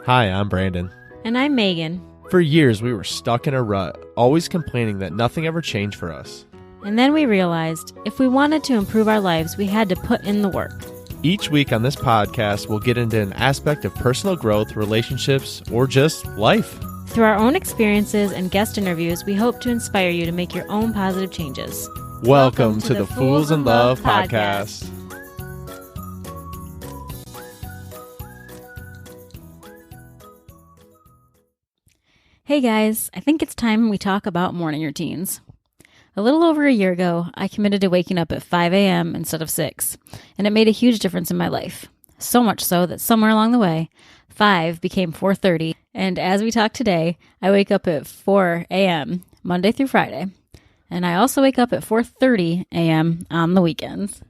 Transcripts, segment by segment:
Hi, I'm Brandon. And I'm Megan. For years, we were stuck in a rut, always complaining that nothing ever changed for us. And then we realized if we wanted to improve our lives, we had to put in the work. Each week on this podcast, we'll get into an aspect of personal growth, relationships, or just life. Through our own experiences and guest interviews, we hope to inspire you to make your own positive changes. Welcome to the Fools in Love podcast. Hey guys, I think it's time we talk about morning routines. A little over a year ago, I committed to waking up at 5 a.m. instead of 6, and it made a huge difference in my life. So much so that somewhere along the way, 5 became 4:30, and as we talk today, I wake up at 4 a.m. Monday through Friday, and I also wake up at 4:30 a.m. on the weekends.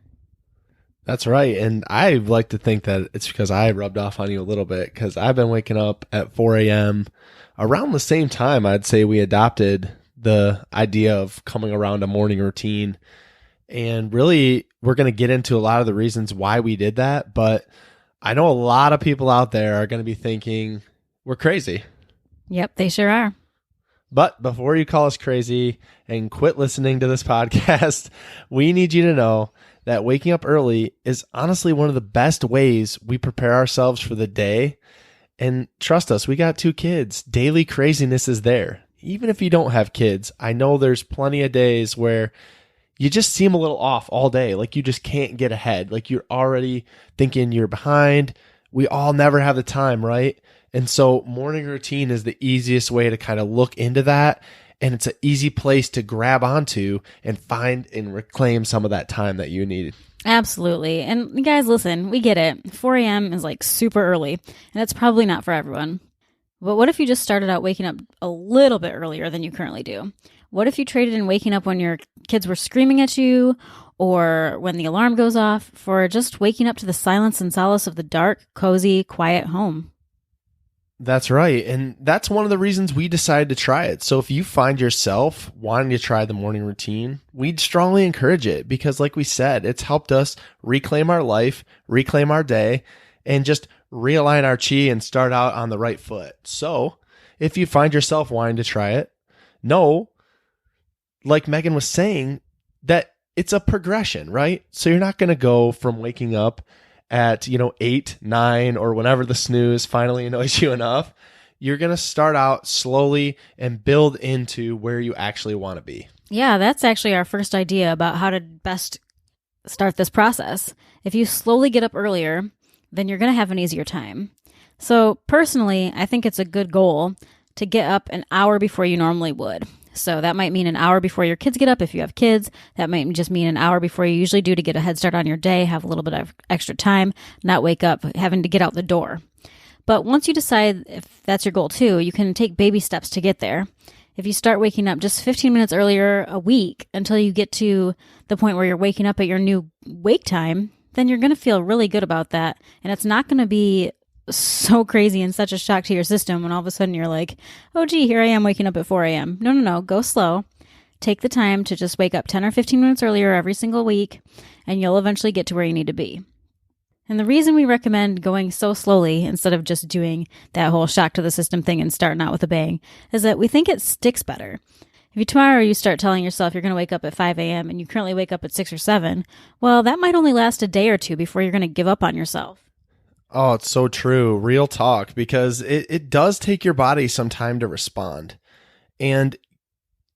That's right, and I like to think that it's because I rubbed off on you a little bit, because I've been waking up at 4 a.m. around the same time I'd say we adopted the idea of coming around a morning routine. And really, we're going to get into a lot of the reasons why we did that, but I know a lot of people out there are going to be thinking we're crazy. Yep, they sure are. But before you call us crazy and quit listening to this podcast, we need you to know that waking up early is honestly one of the best ways we prepare ourselves for the day. And trust us, we got 2 kids. Daily craziness is there. Even if you don't have kids, I know there's plenty of days where you just seem a little off all day. Like you just can't get ahead. Like you're already thinking you're behind. We all never have the time, right? And so morning routine is the easiest way to kind of look into that. And it's an easy place to grab onto and find and reclaim some of that time that you need. Absolutely. And guys, listen, we get it. 4 a.m. is like super early, and it's probably not for everyone. But what if you just started out waking up a little bit earlier than you currently do? What if you traded in waking up when your kids were screaming at you or when the alarm goes off for just waking up to the silence and solace of the dark, cozy, quiet home? That's right. And that's one of the reasons we decided to try it. So if you find yourself wanting to try the morning routine, we'd strongly encourage it because like we said, it's helped us reclaim our life, reclaim our day, and just realign our chi and start out on the right foot. So if you find yourself wanting to try it, know, like Megan was saying, that it's a progression, right? So you're not going to go from waking up at 8, 9, or whenever the snooze finally annoys you enough. You're going to start out slowly and build into where you actually want to be. Yeah, that's actually our first idea about how to best start this process. If you slowly get up earlier, then you're going to have an easier time. So personally, I think it's a good goal to get up an hour before you normally would. So that might mean an hour before your kids get up if you have kids. That might just mean an hour before you usually do to get a head start on your day, have a little bit of extra time, not wake up having to get out the door. But once you decide if that's your goal too, you can take baby steps to get there. If you start waking up just 15 minutes earlier a week until you get to the point where you're waking up at your new wake time, then you're going to feel really good about that. And it's not going to be so crazy and such a shock to your system when all of a sudden you're like, oh gee, here I am waking up at 4 a.m. No, go slow. Take the time to just wake up 10 or 15 minutes earlier every single week, and you'll eventually get to where you need to be. And the reason we recommend going so slowly instead of just doing that whole shock to the system thing and starting out with a bang is that we think it sticks better. If tomorrow you start telling yourself you're going to wake up at 5 a.m. and you currently wake up at 6 or 7, well, that might only last a day or two before you're going to give up on yourself. Oh, it's so true. Real talk, because it does take your body some time to respond. And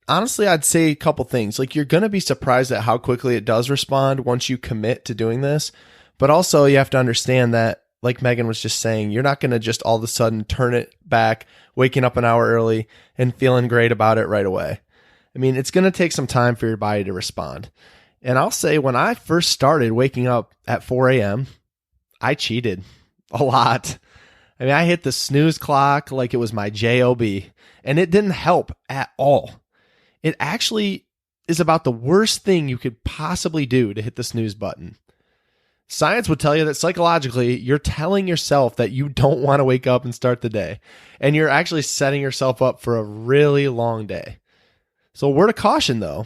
honestly, I'd say a couple things. Like, you're going to be surprised at how quickly it does respond once you commit to doing this. But also, you have to understand that, like Megan was just saying, you're not going to just all of a sudden turn it back, waking up an hour early and feeling great about it right away. I mean, it's going to take some time for your body to respond. And I'll say when I first started waking up at 4 a.m., I cheated a lot. I mean, I hit the snooze clock like it was my job, and it didn't help at all. It actually is about the worst thing you could possibly do to hit the snooze button. Science would tell you that psychologically, you're telling yourself that you don't want to wake up and start the day, and you're actually setting yourself up for a really long day. So a word of caution though,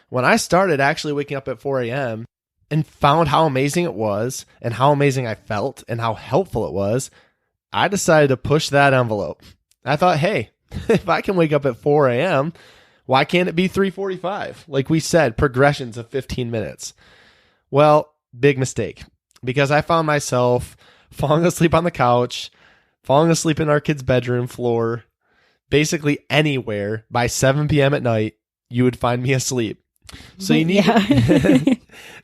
when I started actually waking up at 4 a.m., and found how amazing it was and how amazing I felt and how helpful it was, I decided to push that envelope. I thought, hey, if I can wake up at 4 a.m., why can't it be 3:45? Like we said, progressions of 15 minutes. Well, big mistake, because I found myself falling asleep on the couch, falling asleep in our kid's bedroom floor, basically anywhere by 7 p.m. at night, you would find me asleep. So you need,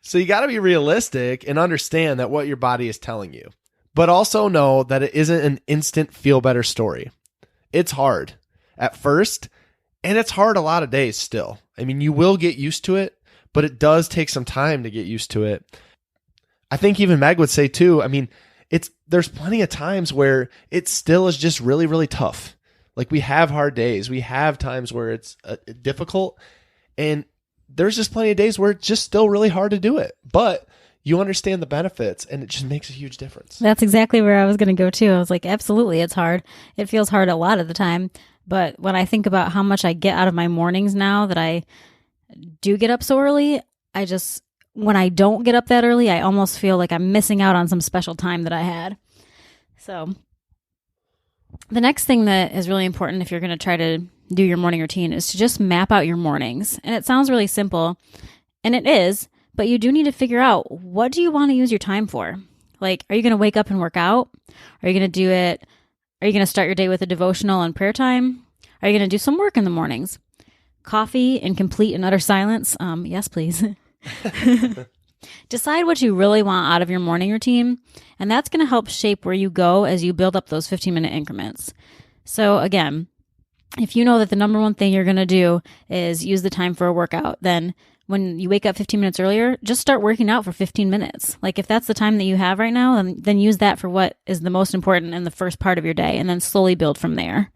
so you got to be realistic and understand that what your body is telling you, but also know that it isn't an instant feel better story. It's hard at first, and it's hard a lot of days still. I mean, you will get used to it, but it does take some time to get used to it. I think even Meg would say too, I mean, there's plenty of times where it still is just really, really tough. Like we have hard days. We have times where it's difficult, and there's just plenty of days where it's just still really hard to do it. But you understand the benefits, and it just makes a huge difference. That's exactly where I was going to go too. I was like, absolutely, it's hard. It feels hard a lot of the time. But when I think about how much I get out of my mornings now that I do get up so early, when I don't get up that early, I almost feel like I'm missing out on some special time that I had. So the next thing that is really important if you're going to try to do your morning routine is to just map out your mornings. And it sounds really simple, and it is, but you do need to figure out, what do you want to use your time for? Like, are you going to wake up and work out? Are you going to do it? Are you going to start your day with a devotional and prayer time? Are you going to do some work in the mornings? Coffee in complete and utter silence? Yes, please. Decide what you really want out of your morning routine, and that's going to help shape where you go as you build up those 15-minute increments. So again, if you know that the number one thing you're going to do is use the time for a workout, then when you wake up 15 minutes earlier, just start working out for 15 minutes. Like if that's the time that you have right now, then use that for what is the most important in the first part of your day, and then slowly build from there.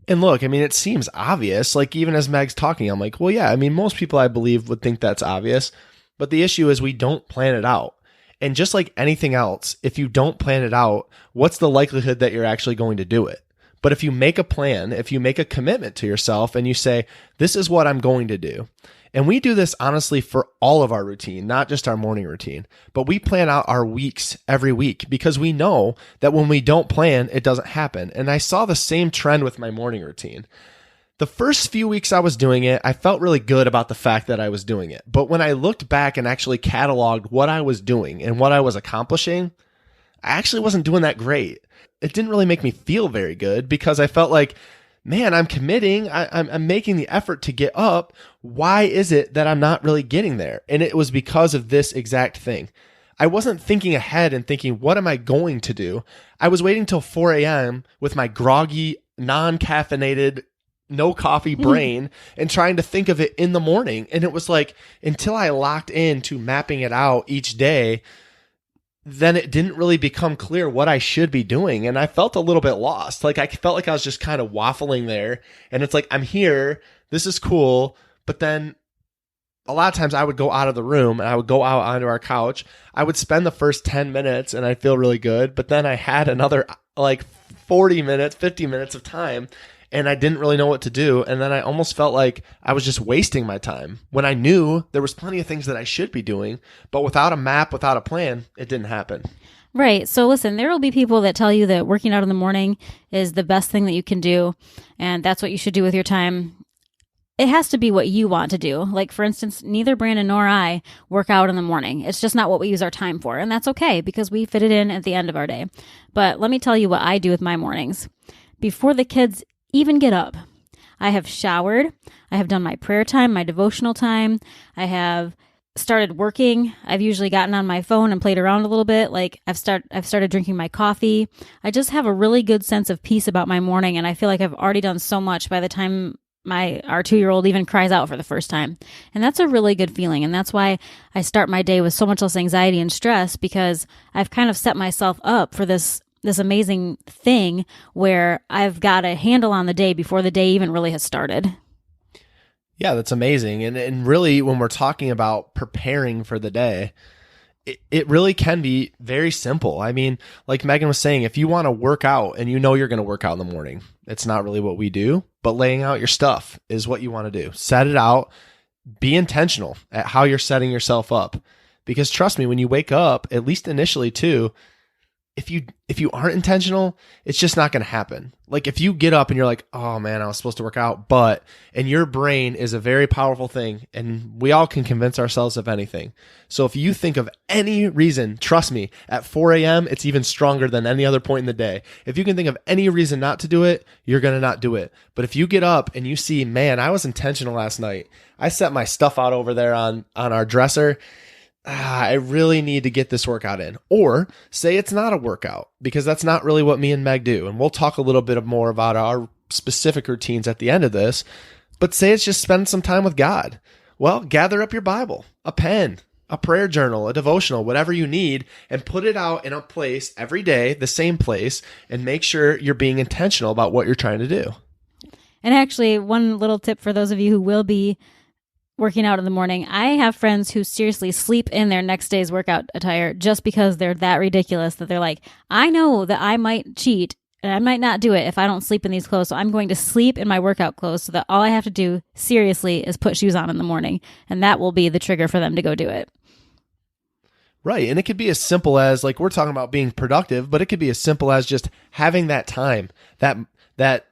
And look, I mean, it seems obvious. Like even as Meg's talking, I'm like, well, yeah, I mean, most people I believe would think that's obvious. But the issue is we don't plan it out. And just like anything else, if you don't plan it out, what's the likelihood that you're actually going to do it? But if you make a plan, if you make a commitment to yourself and you say, this is what I'm going to do. And we do this honestly for all of our routine, not just our morning routine, but we plan out our weeks every week because we know that when we don't plan, it doesn't happen. And I saw the same trend with my morning routine. The first few weeks I was doing it, I felt really good about the fact that I was doing it. But when I looked back and actually cataloged what I was doing and what I was accomplishing, I actually wasn't doing that great. It didn't really make me feel very good because I felt like, man, I'm committing. I'm making the effort to get up. Why is it that I'm not really getting there? And it was because of this exact thing. I wasn't thinking ahead and thinking, what am I going to do? I was waiting till 4 a.m. with my groggy, non-caffeinated, no coffee brain and trying to think of it in the morning. And it was like, until I locked into mapping it out each day, then it didn't really become clear what I should be doing. And I felt a little bit lost. Like I felt like I was just kind of waffling there. And it's like, I'm here. This is cool. But then a lot of times I would go out of the room and I would go out onto our couch. I would spend the first 10 minutes and I'd feel really good. But then I had another like 40 minutes, 50 minutes of time. And I didn't really know what to do. And then I almost felt like I was just wasting my time when I knew there was plenty of things that I should be doing. But without a map, without a plan, it didn't happen. Right. So listen, there will be people that tell you that working out in the morning is the best thing that you can do. And that's what you should do with your time. It has to be what you want to do. Like, for instance, neither Brandon nor I work out in the morning. It's just not what we use our time for. And that's okay because we fit it in at the end of our day. But let me tell you what I do with my mornings. Before the kids even get up, I have showered. I have done my prayer time, my devotional time. I have started working. I've usually gotten on my phone and played around a little bit. Like I've started drinking my coffee. I just have a really good sense of peace about my morning. And I feel like I've already done so much by the time our 2-year-old even cries out for the first time. And that's a really good feeling. And that's why I start my day with so much less anxiety and stress, because I've kind of set myself up for this amazing thing where I've got a handle on the day before the day even really has started. Yeah, that's amazing. And really, when we're talking about preparing for the day, it really can be very simple. I mean, like Megan was saying, if you want to work out and you know you're going to work out in the morning, it's not really what we do, but laying out your stuff is what you want to do. Set it out. Be intentional at how you're setting yourself up. Because trust me, when you wake up, at least initially too, if you aren't intentional, it's just not going to happen. Like if you get up and you're like, oh man, I was supposed to work out, and your brain is a very powerful thing, and we all can convince ourselves of anything. So if you think of any reason, trust me, at 4 a.m., it's even stronger than any other point in the day. If you can think of any reason not to do it, you're going to not do it. But if you get up and you see, man, I was intentional last night. I set my stuff out over there on our dresser. I really need to get this workout in. Or say it's not a workout, because that's not really what me and Meg do. And we'll talk a little bit more about our specific routines at the end of this. But say it's just spend some time with God. Well, gather up your Bible, a pen, a prayer journal, a devotional, whatever you need, and put it out in a place every day, the same place, and make sure you're being intentional about what you're trying to do. And actually, one little tip for those of you who will be working out in the morning. I have friends who seriously sleep in their next day's workout attire just because they're that ridiculous that they're like, I know that I might cheat and I might not do it if I don't sleep in these clothes. So I'm going to sleep in my workout clothes so that all I have to do seriously is put shoes on in the morning. And that will be the trigger for them to go do it. Right. And it could be as simple as, like, we're talking about being productive, but it could be as simple as just having that time, that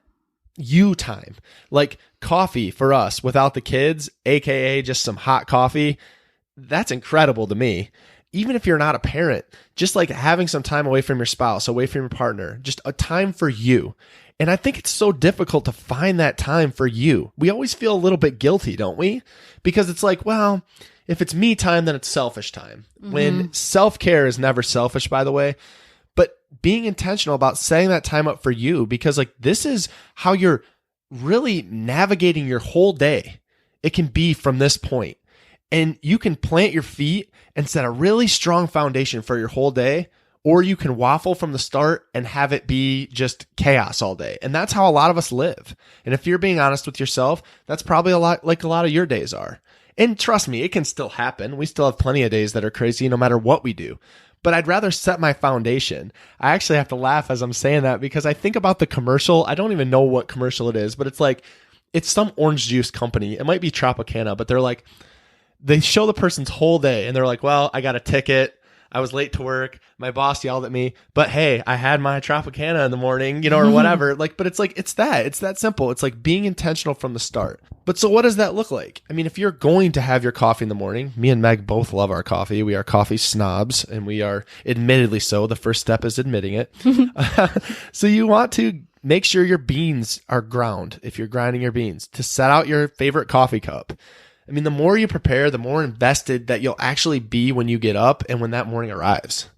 you time. Like coffee for us without the kids, aka just some hot coffee, that's incredible to me. Even if you're not a parent, just like having some time away from your spouse, away from your partner, just a time for you. And I think it's so difficult to find that time for you. We always feel a little bit guilty, don't we? Because it's like, well, if it's me time, then it's selfish time. Mm-hmm. When self-care is never selfish, by the way. But being intentional about setting that time up for you, because like this is how you're really navigating your whole day. It can be from this point. And you can plant your feet and set a really strong foundation for your whole day, or you can waffle from the start and have it be just chaos all day. And that's how a lot of us live. And if you're being honest with yourself, that's probably a lot of your days are. And trust me, it can still happen. We still have plenty of days that are crazy no matter what we do. But I'd rather set my foundation. I actually have to laugh as I'm saying that because I think about the commercial. I don't even know what commercial it is, but it's like, it's some orange juice company. It might be Tropicana, but they're like, they show the person's whole day and they're like, well, I got a ticket. I was late to work. My boss yelled at me, but hey, I had my Tropicana in the morning, or whatever. But it's like, it's that simple. It's like being intentional from the start. But so what does that look like? I mean, if you're going to have your coffee in the morning, me and Meg both love our coffee. We are coffee snobs, and we are admittedly so. The first step is admitting it. So you want to make sure your beans are ground, if you're grinding your beans, to set out your favorite coffee cup. I mean, the more you prepare, the more invested that you'll actually be when you get up and when that morning arrives.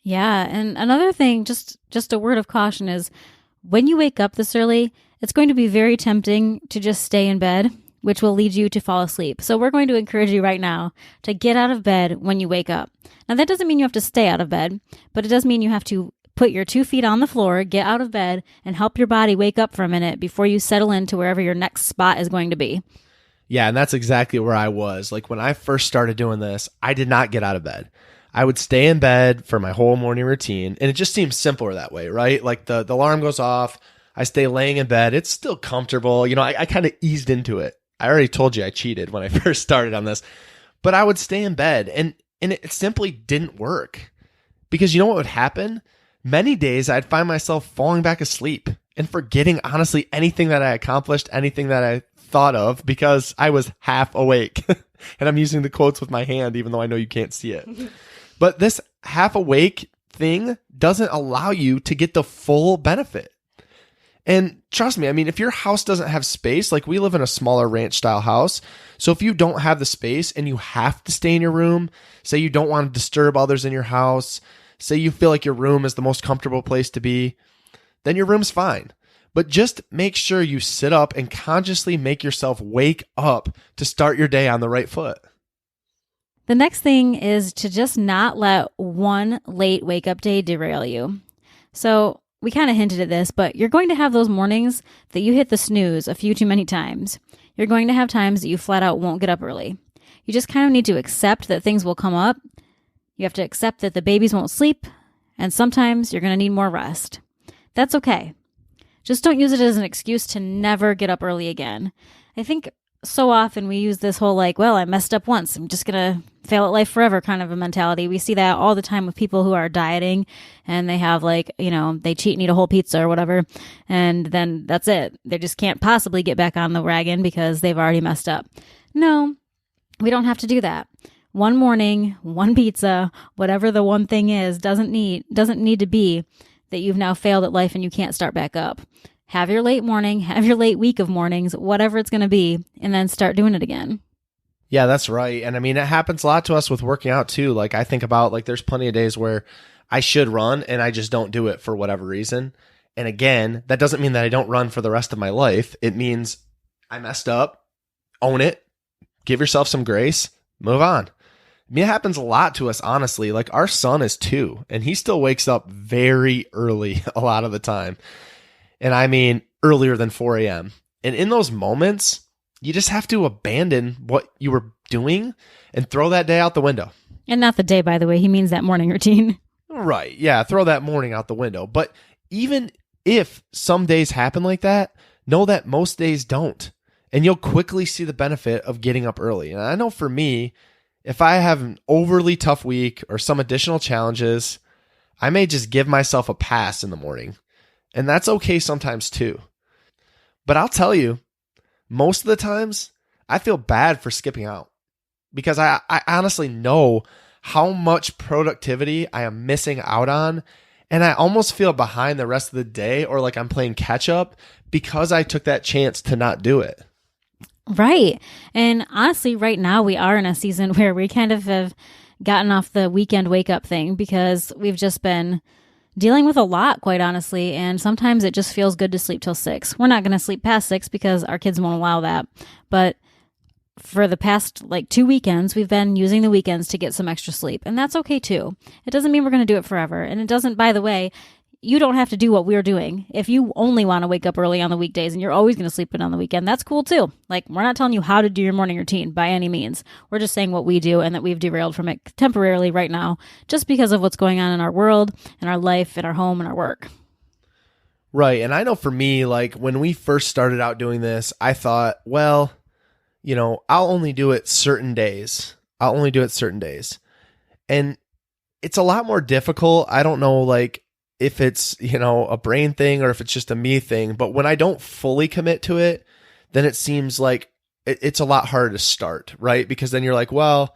Yeah. And another thing, just a word of caution is when you wake up this early, it's going to be very tempting to just stay in bed, which will lead you to fall asleep. So we're going to encourage you right now to get out of bed when you wake up. Now, that doesn't mean you have to stay out of bed, but it does mean you have to put your 2 feet on the floor, get out of bed, and help your body wake up for a minute before you settle into wherever your next spot is going to be. Yeah, and that's exactly where I was. Like when I first started doing this, I did not get out of bed. I would stay in bed for my whole morning routine, and it just seems simpler that way, right? Like the alarm goes off, I stay laying in bed. It's still comfortable. I kind of eased into it. I already told you I cheated when I first started on this, but I would stay in bed, and it simply didn't work. Because you know what would happen? Many days I'd find myself falling back asleep and forgetting, honestly, anything that I accomplished, anything that I thought of, because I was half awake. And I'm using the quotes with my hand, even though I know you can't see it. But this half awake thing doesn't allow you to get the full benefit. And trust me, I mean, if your house doesn't have space, like we live in a smaller ranch style house. So if you don't have the space and you have to stay in your room, say you don't want to disturb others in your house, say you feel like your room is the most comfortable place to be, then your room's fine. But just make sure you sit up and consciously make yourself wake up to start your day on the right foot. The next thing is to just not let one late wake up day derail you. So we kind of hinted at this, but you're going to have those mornings that you hit the snooze a few too many times. You're going to have times that you flat out won't get up early. You just kind of need to accept that things will come up. You have to accept that the babies won't sleep, and sometimes you're going to need more rest. That's okay. Just don't use it as an excuse to never get up early again. I think so often we use this whole like, well, I messed up once, I'm just gonna fail at life forever kind of a mentality. We see that all the time with people who are dieting and they have like, they cheat and eat a whole pizza or whatever, and then that's it. They just can't possibly get back on the wagon because they've already messed up. No, we don't have to do that. One morning, one pizza, whatever the one thing is, doesn't need to be that you've now failed at life and you can't start back up. Have your late morning, have your late week of mornings, whatever it's going to be, and then start doing it again. Yeah, that's right. And I mean, it happens a lot to us with working out too. Like I think about like there's plenty of days where I should run and I just don't do it for whatever reason. And again, that doesn't mean that I don't run for the rest of my life. It means I messed up, own it, give yourself some grace, move on. I mean, it happens a lot to us, honestly. Like our son is 2 and he still wakes up very early a lot of the time. And I mean, earlier than 4 a.m. And in those moments, you just have to abandon what you were doing and throw that day out the window. And not the day, by the way. He means that morning routine. Right. Yeah. Throw that morning out the window. But even if some days happen like that, know that most days don't. And you'll quickly see the benefit of getting up early. And I know for me, if I have an overly tough week or some additional challenges, I may just give myself a pass in the morning. And that's okay sometimes too. But I'll tell you, most of the times I feel bad for skipping out because I honestly know how much productivity I am missing out on. And I almost feel behind the rest of the day or like I'm playing catch up because I took that chance to not do it. Right. And honestly, right now we are in a season where we kind of have gotten off the weekend wake up thing because we've just been dealing with a lot, quite honestly, and sometimes it just feels good to sleep till 6. We're not going to sleep past 6 because our kids won't allow that. But for the past 2 weekends, we've been using the weekends to get some extra sleep, and that's okay too. It doesn't mean we're going to do it forever, and it doesn't, by the way, you don't have to do what we're doing. If you only want to wake up early on the weekdays and you're always going to sleep in on the weekend, that's cool too. Like, we're not telling you how to do your morning routine by any means. We're just saying what we do and that we've derailed from it temporarily right now just because of what's going on in our world, in our life, in our home, and our work. Right. And I know for me, like when we first started out doing this, I thought, well, I'll only do it certain days. And it's a lot more difficult. I don't know, like, if it's, a brain thing or if it's just a me thing. But when I don't fully commit to it, then it seems like it's a lot harder to start, right? Because then you're like, well,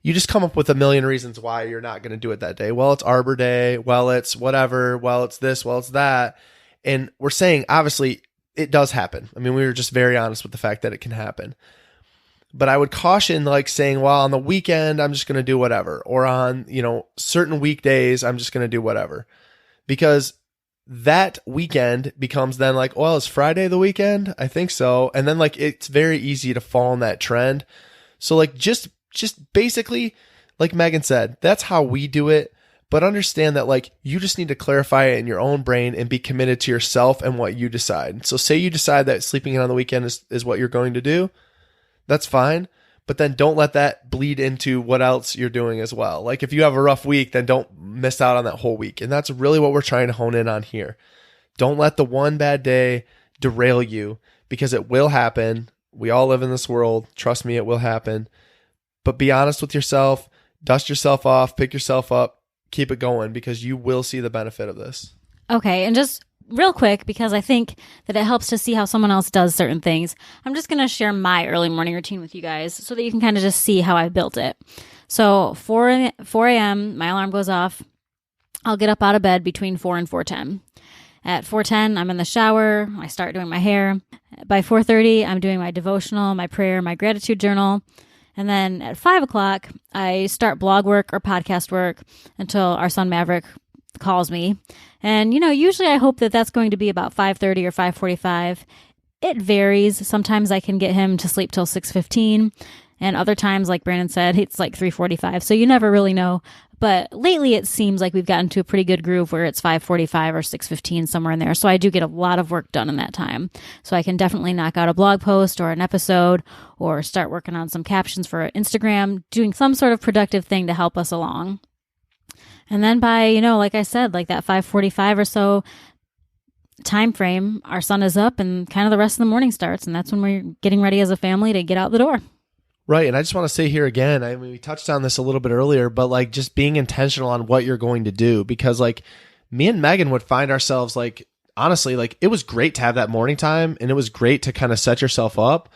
you just come up with a million reasons why you're not going to do it that day. Well, it's Arbor Day. Well, it's whatever. Well, it's this. Well, it's that. And we're saying, obviously, it does happen. I mean, we were just very honest with the fact that it can happen. But I would caution like saying, well, on the weekend, I'm just going to do whatever. Or on, certain weekdays, I'm just going to do whatever. Because that weekend becomes then like, well, is Friday the weekend? I think so. And then like, it's very easy to fall in that trend. So like, just basically, like Megan said, that's how we do it. But understand that like, you just need to clarify it in your own brain and be committed to yourself and what you decide. So say you decide that sleeping in on the weekend is what you're going to do. That's fine. But then don't let that bleed into what else you're doing as well. Like if you have a rough week, then don't miss out on that whole week. And that's really what we're trying to hone in on here. Don't let the one bad day derail you because it will happen. We all live in this world. Trust me, it will happen. But be honest with yourself, dust yourself off, pick yourself up, keep it going because you will see the benefit of this. Okay. And just real quick, because I think that it helps to see how someone else does certain things, I'm just going to share my early morning routine with you guys so that you can kind of just see how I built it. So 4 a.m., my alarm goes off. I'll get up out of bed between 4 and 4:10. At 4:10, I'm in the shower. I start doing my hair. By 4:30, I'm doing my devotional, my prayer, my gratitude journal. And then at 5 o'clock, I start blog work or podcast work until our son Maverick calls me. And, usually I hope that that's going to be about 5:30 or 5:45. It varies. Sometimes I can get him to sleep till 6:15. And other times, like Brandon said, it's like 3:45. So you never really know. But lately it seems like we've gotten to a pretty good groove where it's 5:45 or 6:15, somewhere in there. So I do get a lot of work done in that time. So I can definitely knock out a blog post or an episode or start working on some captions for Instagram, doing some sort of productive thing to help us along. And then by, like I said, like that 5:45 or so, time frame, our sun is up and kind of the rest of the morning starts. And that's when we're getting ready as a family to get out the door. Right. And I just want to say here again, I mean, we touched on this a little bit earlier, but like just being intentional on what you're going to do, because like me and Megan would find ourselves like, honestly, like it was great to have that morning time and it was great to kind of set yourself up.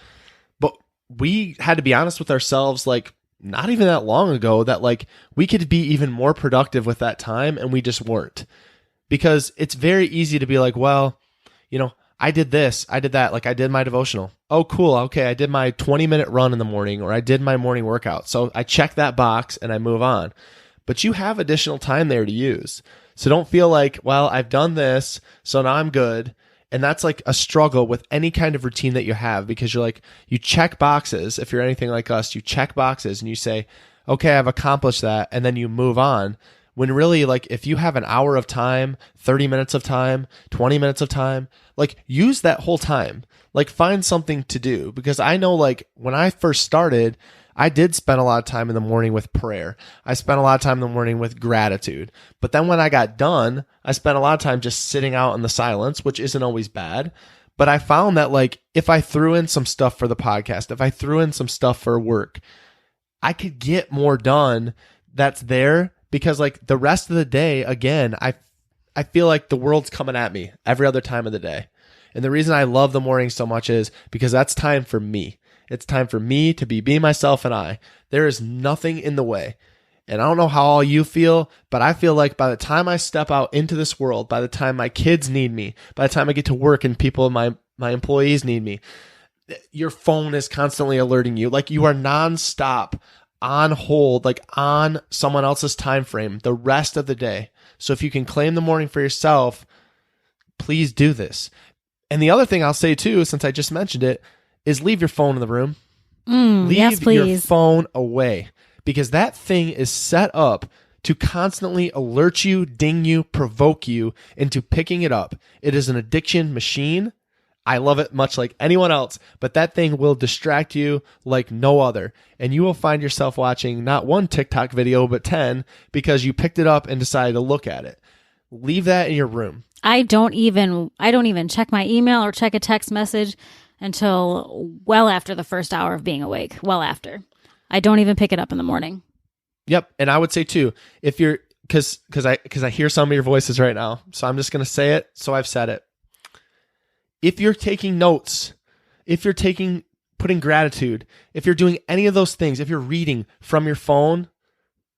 But we had to be honest with ourselves, like not even that long ago, that like we could be even more productive with that time. And we just weren't, because it's very easy to be like, well, you know, I did this, I did that. Like I did my devotional. Oh, cool. Okay. I did my 20-minute run in the morning, or I did my morning workout. So I check that box and I move on. But you have additional time there to use. So don't feel like, well, I've done this, so now I'm good. And that's like a struggle with any kind of routine that you have, because you're like, you check boxes. If you're anything like us, you check boxes and you say, okay, I've accomplished that. And then you move on. When really, like, if you have an hour of time, 30 minutes of time, 20 minutes of time, like, use that whole time. Like, find something to do. Because I know, like, when I first started, I did spend a lot of time in the morning with prayer. I spent a lot of time in the morning with gratitude. But then when I got done, I spent a lot of time just sitting out in the silence, which isn't always bad. But I found that, like, if I threw in some stuff for the podcast, if I threw in some stuff for work, I could get more done that's there. Because like the rest of the day, again, I feel like the world's coming at me every other time of the day. And the reason I love the morning so much is because that's time for me. It's time for me to be myself and I. There is nothing in the way. And I don't know how all you feel, but I feel like by the time I step out into this world, by the time my kids need me, by the time I get to work and people, my employees need me, your phone is constantly alerting you. Like you are nonstop on hold, like on someone else's time frame the rest of the day. So if you can claim the morning for yourself, please do this. And the other thing I'll say too, since I just mentioned it, is leave your phone in the room. Leave your phone away, because that thing is set up to constantly alert you, ding you, provoke you into picking it up. It is an addiction machine. I love it much like anyone else, but that thing will distract you like no other. And you will find yourself watching not one TikTok video, but 10, because you picked it up and decided to look at it. Leave that in your room. I don't even check my email or check a text message until well after the first hour of being awake. Well after. I don't even pick it up in the morning. Yep. And I would say too, if you're, cause I hear some of your voices right now, so I'm just going to say it. So I've said it. If you're taking notes, if you're putting gratitude, if you're doing any of those things, if you're reading from your phone,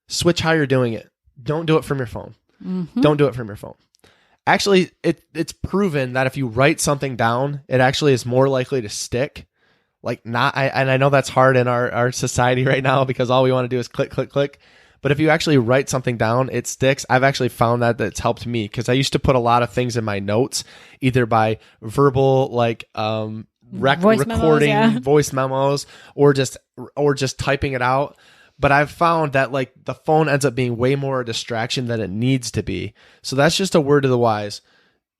switch how you're doing it. Don't do it from your phone. Mm-hmm. Don't do it from your phone. Actually, it's proven that if you write something down, it actually is more likely to stick. Like and I know that's hard in our society right now, because all we want to do is click, click, click. But if you actually write something down, it sticks. I've actually found that it's helped me, because I used to put a lot of things in my notes, either by verbal, like recording voice memos, or just typing it out. But I've found that like the phone ends up being way more a distraction than it needs to be. So that's just a word to the wise.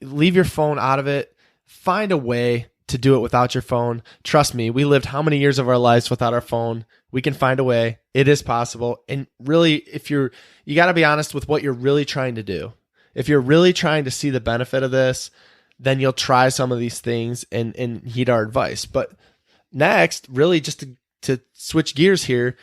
Leave your phone out of it. Find a way to do it without your phone. Trust me, we lived how many years of our lives without our phone? We can find a way. It is possible. And really, you got to be honest with what you're really trying to do. If you're really trying to see the benefit of this, then you'll try some of these things and heed our advice. But next, really just to switch gears here,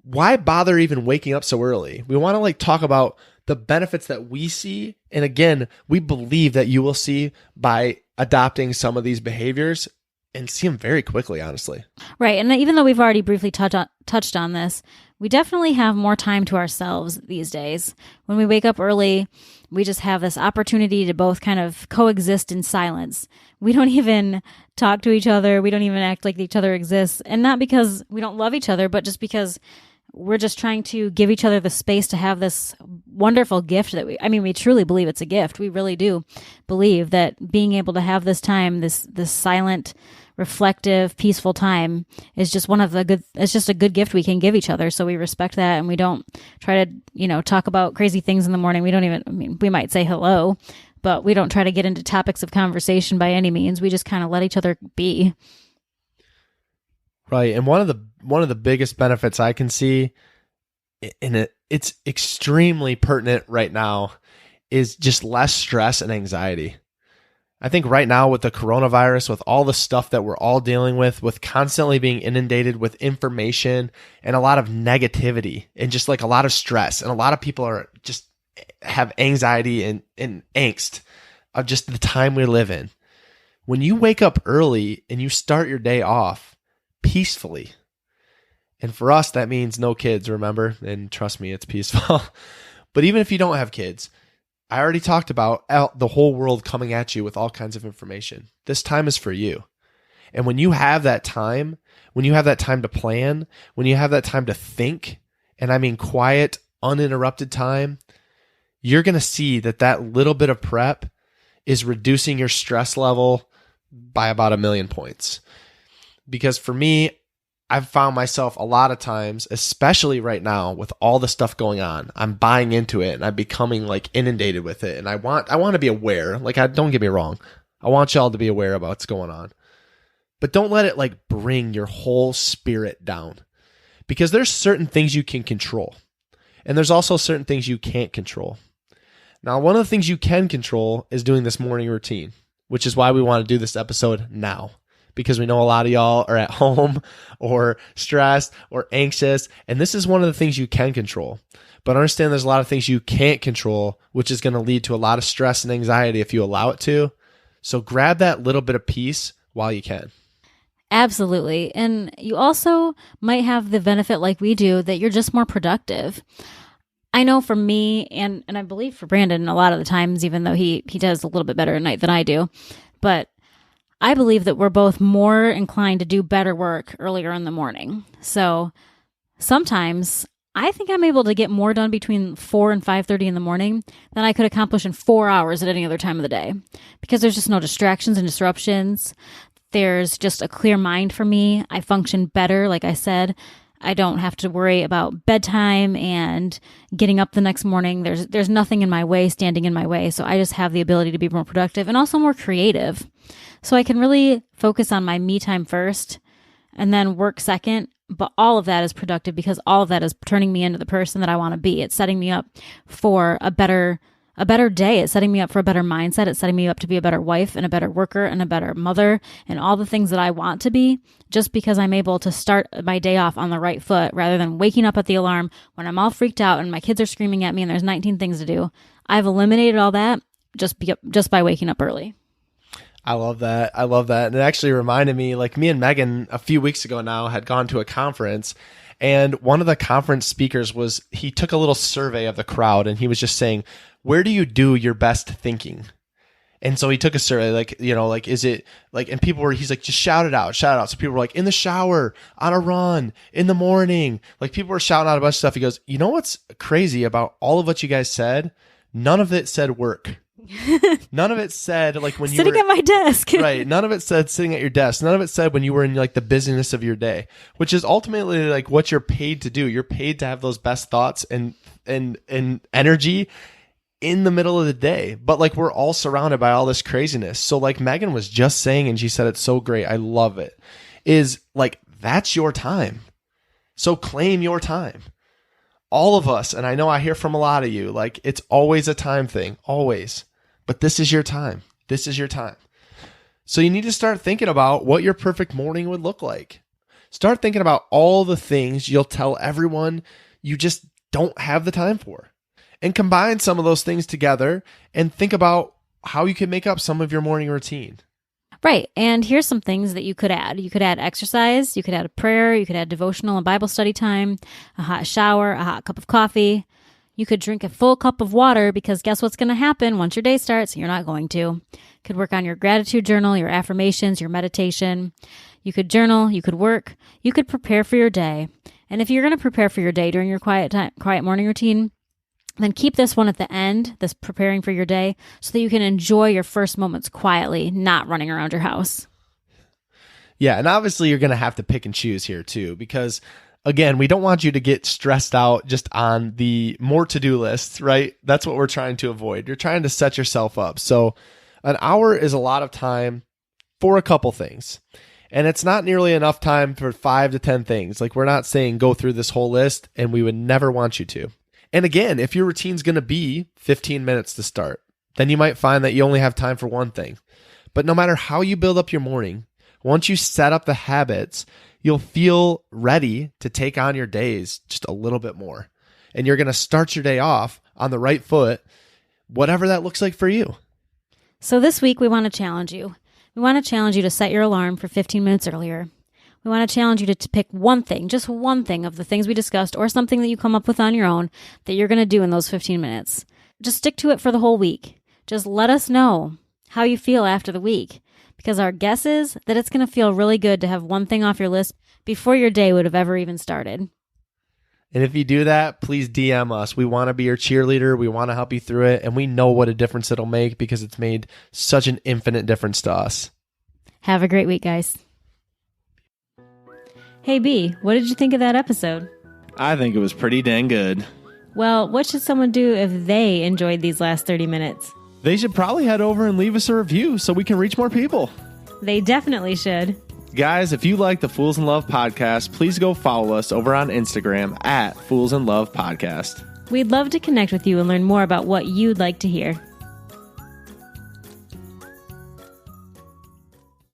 why bother even waking up so early? We want to like talk about the benefits that we see. And again, we believe that you will see by adopting some of these behaviors, and see them very quickly, honestly. Right. And even though we've already briefly touched on this, we definitely have more time to ourselves these days. When we wake up early, we just have this opportunity to both kind of coexist in silence. We don't even talk to each other. We don't even act like each other exists. And not because we don't love each other, but just because we're just trying to give each other the space to have this wonderful gift that we truly believe it's a gift. We really do believe that being able to have this time, this silent, reflective, peaceful time is just it's just a good gift we can give each other. So we respect that, and we don't try to, talk about crazy things in the morning. We don't even, we might say hello, but we don't try to get into topics of conversation by any means. We just kind of let each other be. Right. And one of the biggest benefits I can see, and it's extremely pertinent right now, is just less stress and anxiety. I think right now with the coronavirus, with all the stuff that we're all dealing with constantly being inundated with information and a lot of negativity and just like a lot of stress, and a lot of people are just have anxiety and angst of just the time we live in. When you wake up early and you start your day off peacefully, and for us, that means no kids, remember? And trust me, it's peaceful. But even if you don't have kids, I already talked about the whole world coming at you with all kinds of information. This time is for you. And when you have that time, when you have that time to plan, when you have that time to think, and I mean quiet, uninterrupted time, you're going to see that little bit of prep is reducing your stress level by about 1,000,000 points. Because for me, I've found myself a lot of times, especially right now with all the stuff going on, I'm buying into it and I'm becoming like inundated with it. And I want to be aware. Like, don't get me wrong. I want y'all to be aware about what's going on, but don't let it like bring your whole spirit down, because there's certain things you can control. And there's also certain things you can't control. Now, one of the things you can control is doing this morning routine, which is why we want to do this episode now. Because we know a lot of y'all are at home or stressed or anxious. And this is one of the things you can control. But understand there's a lot of things you can't control, which is going to lead to a lot of stress and anxiety if you allow it to. So grab that little bit of peace while you can. Absolutely. And you also might have the benefit, like we do, that you're just more productive. I know for me, and I believe for Brandon a lot of the times, even though he does a little bit better at night than I do, but I believe that we're both more inclined to do better work earlier in the morning. So sometimes I think I'm able to get more done between 4 and 5:30 in the morning than I could accomplish in 4 hours at any other time of the day, because there's just no distractions and disruptions. There's just a clear mind for me. I function better. Like I said, I don't have to worry about bedtime and getting up the next morning. There's nothing in my way, standing in my way. So I just have the ability to be more productive and also more creative. So I can really focus on my me time first and then work second. But all of that is productive because all of that is turning me into the person that I want to be. It's setting me up for a better day. It's setting me up for a better mindset. It's setting me up to be a better wife and a better worker and a better mother and all the things that I want to be, just because I'm able to start my day off on the right foot rather than waking up at the alarm when I'm all freaked out and my kids are screaming at me and there's 19 things to do. I've eliminated all that just by waking up early. I love that. And it actually reminded me, like, me and Megan a few weeks ago now had gone to a conference, and one of the conference speakers he took a little survey of the crowd, and he was just saying, where do you do your best thinking? And so he took a survey, is it like, and he's like, just shout it out. So people were like, in the shower, on a run, in the morning, like people were shouting out a bunch of stuff. He goes, you know what's crazy about all of what you guys said? None of it said work. None of it said like when you sitting were at my desk. Right. None of it said sitting at your desk. None of it said when you were in like the busyness of your day, which is ultimately like what you're paid to do. You're paid to have those best thoughts and energy in the middle of the day. But like we're all surrounded by all this craziness. So like Megan was just saying, and she said it's so great, I love it, is like that's your time. So claim your time. All of us, and I know I hear from a lot of you, like it's always a time thing, always. But this is your time. This is your time. So you need to start thinking about what your perfect morning would look like. Start thinking about all the things you'll tell everyone you just don't have the time for. And combine some of those things together and think about how you can make up some of your morning routine. Right. And here's some things that you could add. You could add exercise. You could add a prayer. You could add devotional and Bible study time, a hot shower, a hot cup of coffee. You could drink a full cup of water, because guess what's going to happen once your day starts? You're not going to. Could work on your gratitude journal, your affirmations, your meditation. You could journal. You could work. You could prepare for your day. And if you're going to prepare for your day during your quiet morning routine, then keep this one at the end, this preparing for your day, so that you can enjoy your first moments quietly, not running around your house. Yeah, and obviously you're going to have to pick and choose here too, because again, we don't want you to get stressed out just on the more to-do lists, right? That's what we're trying to avoid. You're trying to set yourself up. So an hour is a lot of time for a couple things. And it's not nearly enough time for 5 to 10 things. Like, we're not saying go through this whole list, and we would never want you to. And again, if your routine's going to be 15 minutes to start, then you might find that you only have time for one thing. But no matter how you build up your morning, once you set up the habits, you'll feel ready to take on your days just a little bit more. And you're going to start your day off on the right foot, whatever that looks like for you. So this week, we want to challenge you. We want to challenge you to set your alarm for 15 minutes earlier. We want to challenge you to pick one thing, just one thing of the things we discussed or something that you come up with on your own that you're going to do in those 15 minutes. Just stick to it for the whole week. Just let us know how you feel after the week, because our guess is that it's going to feel really good to have one thing off your list before your day would have ever even started. And if you do that, please DM us. We want to be your cheerleader. We want to help you through it. And we know what a difference it'll make because it's made such an infinite difference to us. Have a great week, guys. Hey, B, what did you think of that episode? I think it was pretty dang good. Well, what should someone do if they enjoyed these last 30 minutes? They should probably head over and leave us a review so we can reach more people. They definitely should. Guys, if you like the Fools in Love podcast, please go follow us over on Instagram at Fools in Love Podcast. We'd love to connect with you and learn more about what you'd like to hear.